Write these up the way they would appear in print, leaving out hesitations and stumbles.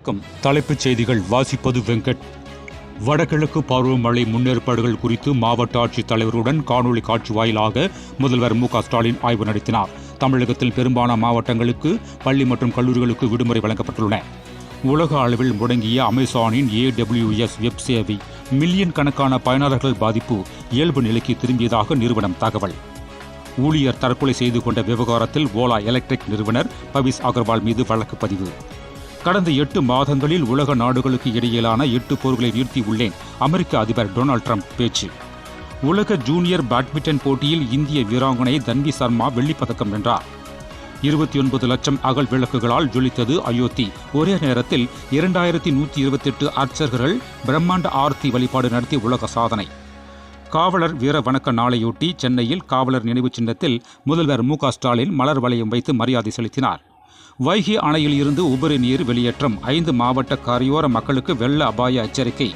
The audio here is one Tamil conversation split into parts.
வணக்கம். தலைப்புச் செய்திகள் வாசிப்பது வெங்கட். வடகிழக்கு பருவமழை முன்னேற்பாடுகள் குறித்து மாவட்ட ஆட்சித் தலைவருடன் காணொலி காட்சி வாயிலாக முதல்வர் மு.க.ஸ்டாலின் ஆய்வு நடத்தினார். தமிழகத்தில் பெரும்பாலான மாவட்டங்களுக்கு பள்ளி மற்றும் கல்லூரிகளுக்கு விடுமுறை வழங்கப்பட்டுள்ளன. உலக அளவில் முடங்கிய அமேசானின் AWS வெப் சேவை மில்லியன் கணக்கான பயனாளர்கள் பாதிப்பு இயல்பு நிலைக்கு திரும்பியதாக நிறுவனம் தகவல். ஊழியர் தற்கொலை செய்து கொண்ட விவகாரத்தில் ஓலா எலக்ட்ரிக் நிறுவனர் பவிஸ் அகர்வால் மீது வழக்கு பதிவு. கடந்த 8 மாதங்களில் உலக நாடுகளுக்கு இடையிலான 8 போர்களை நிறுத்தியுள்ளேன், அமெரிக்க அதிபர் டொனால்டு ட்ரம்ப் பேச்சு. உலக ஜூனியர் பேட்மிண்டன் போட்டியில் இந்திய வீராங்கனை தன்வி சர்மா வெள்ளிப்பதக்கம் வென்றார். 29 லட்சம் அகல் விளக்குகளால் ஜொலித்தது அயோத்தி. ஒரே நேரத்தில் 2128 அர்ச்சகர்கள் பிரம்மாண்ட ஆர்த்தி வழிபாடு நடத்தி உலக சாதனை. காவலர் வீர வணக்க நாளையொட்டி சென்னையில் காவலர் நினைவு சின்னத்தில் முதல்வர் மு.க.ஸ்டாலின் மலர் வளையம் வைத்து மரியாதை செலுத்தினார். வைகை அணையில் இருந்து உபரி நீர் வெளியேற்றம். 5 மாவட்ட கரையோர மக்களுக்கு வெள்ள அபாய எச்சரிக்கை.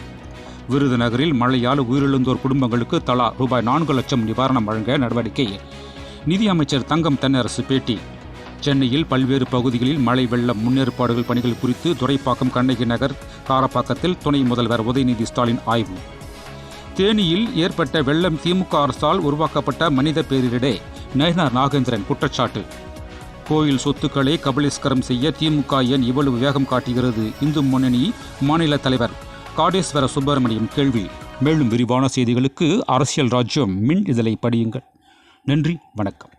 விருதுநகரில் மழையால் உயிரிழந்தோர் குடும்பங்களுக்கு தலா ரூபாய் 4 லட்சம் நிவாரணம் வழங்க நடவடிக்கை. நிதியமைச்சர் தங்கம் தென்னரசு பேட்டி. சென்னையில் பல்வேறு பகுதிகளில் மழை வெள்ள முன்னேற்பாடுகள் பணிகள் குறித்து துரைப்பாக்கம், கண்ணகி நகர், காரப்பாக்கத்தில் துணை முதல்வர் உதயநிதி ஸ்டாலின் ஆய்வு. தேனியில் ஏற்பட்ட வெள்ளம் திமுக அரசால் உருவாக்கப்பட்ட மனித பேரிடரே, நயினார் நாகேந்திரன் குற்றச்சாட்டு. கோயில் சொத்துக்களை கபலீஸ்கரம் செய்ய திமுக ஏன் இவ்வளவு வேகம் காட்டுகிறது? இந்து முன்னணி மாநில தலைவர் காடேஸ்வர சுப்பிரமணியம் கேள்வி. மேலும் விரிவான செய்திகளுக்கு அரசியல் ராஜ்யம் மின் இதழை படியுங்கள். நன்றி, வணக்கம்.